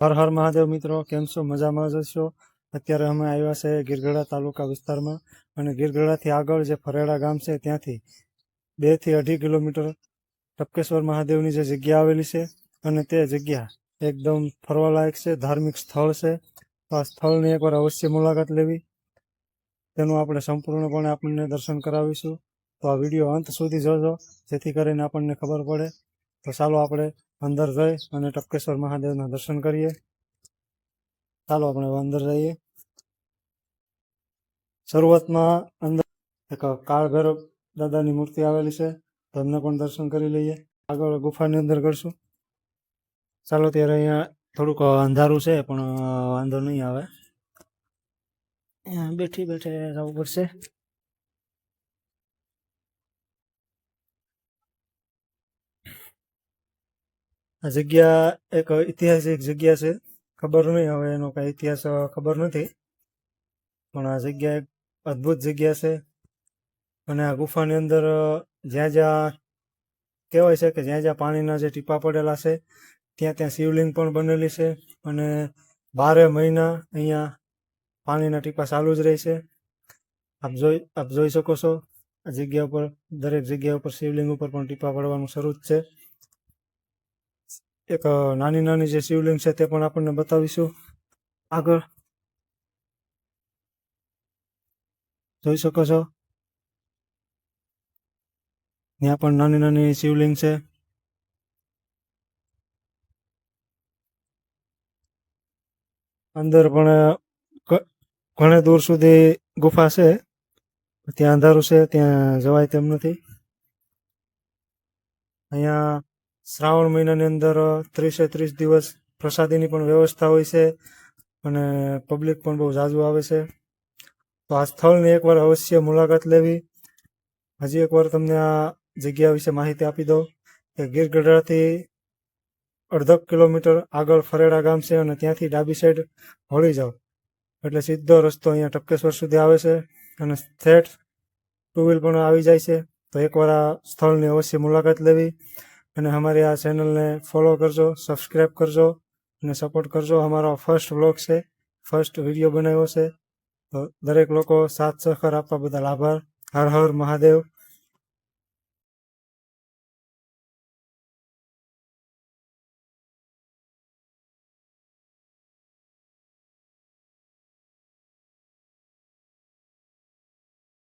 હર હર મહાદેવ મિત્રો, કેમ છો? મજામાં જ છો? અત્યારે અમે આવ્યા છે ગીરગઢડા તાલુકા વિસ્તારમાં, અને ગીરગઢડાથી આગળ જે ફરેડા ગામ છે ત્યાંથી 2 થી 2.5 કિલોમીટર ટપકેશ્વર મહાદેવની જે જગ્યા આવેલી છે, અને તે જગ્યા એકદમ ફરવાલાયક છે, ધાર્મિક સ્થળ છે. તો આ સ્થળની એકવાર અવશ્ય મુલાકાત લેવી, તેનું આપણે સંપૂર્ણપણે આપણને દર્શન કરાવીશું. તો આ વિડીયો અંત સુધી જોજો, જેથી કરીને આપણને ખબર પડે. તો ચાલો આપણે અંદર જઈ અને ટપકેશ્વર મહાદેવના દર્શન કરીએ. ચાલો આપણે અંદર જઈએ. શરૂઆતમાં અંદર એક કાળ ભૈરવ દાદાની મૂર્તિ આવેલી છે, તો એમને પણ દર્શન કરી લઈએ. આગળ ગુફાની અંદર કરશું. ચાલો ત્યારે અહીંયા થોડુંક અંધારું છે, પણ વાંધો નહીં આવે. અહીંયા બેઠે જવું પડશે. આ જગ્યા એક ઐતિહાસિક જગ્યા છે. ખબર નહીં, હવે એનો કાંઈ ઇતિહાસ ખબર નથી, પણ આ જગ્યા એક અદ્ભુત જગ્યા છે. અને આ ગુફાની અંદર જ્યાં જ્યાં કહેવાય છે કે જ્યાં જ્યાં પાણીના જે ટીપા પડેલા છે ત્યાં ત્યાં શિવલિંગ પણ બનેલી છે, અને 12 મહિના અહીંયા પાણીના ટીપા ચાલુ જ રહે છે. આપ જોઈ શકો છો, આ જગ્યા ઉપર, દરેક જગ્યા ઉપર શિવલિંગ ઉપર પણ ટીપા પડવાનું શરૂ જ છે. એક નાની નાની જે શિવલિંગ છે તે પણ આપણને બતાવીશું. આગળ જોઈ શકો છો, ત્યાં પણ નાની નાની શિવલિંગ છે. અંદર પણ ઘણે દૂર સુધી ગુફા છે, ત્યાં અંધારું છે, ત્યાં જવાય તેમ નથી. અહીંયા શ્રાવણ મહિનાની અંદર 30 દિવસ પ્રસાદીની પણ વ્યવસ્થા હોય છે, અને પબ્લિક પણ બહુ ઝાઝુ આવે છે. તો આ સ્થળની એકવાર અવશ્ય મુલાકાત લેવી. હજી એકવાર તમને આ જગ્યા વિશે માહિતી આપી દઉં કે ગીરગઢડાથી 1.5 કિલોમીટર આગળ ફરેડા ગામ છે, અને ત્યાંથી ડાબી સાઈડ વળી જાઓ એટલે સીધો રસ્તો અહીંયા ટપકેશ્વર સુધી આવે છે, અને થેટ 2 વ્હીલ પણ આવી જાય છે. તો એકવાર આ સ્થળની અવશ્ય મુલાકાત લેવી, અને અમારી આ ચેનલને ફોલો કરજો, સબસ્ક્રાઈબ કરજો અને સપોર્ટ કરજો. અમારો ફર્સ્ટ વ્લોગ છે, ફર્સ્ટ વિડીયો બનાવ્યો છે, તો દરેક લોકો સાથ સહકાર આપવા બદલ આભાર. હર હર મહાદેવ.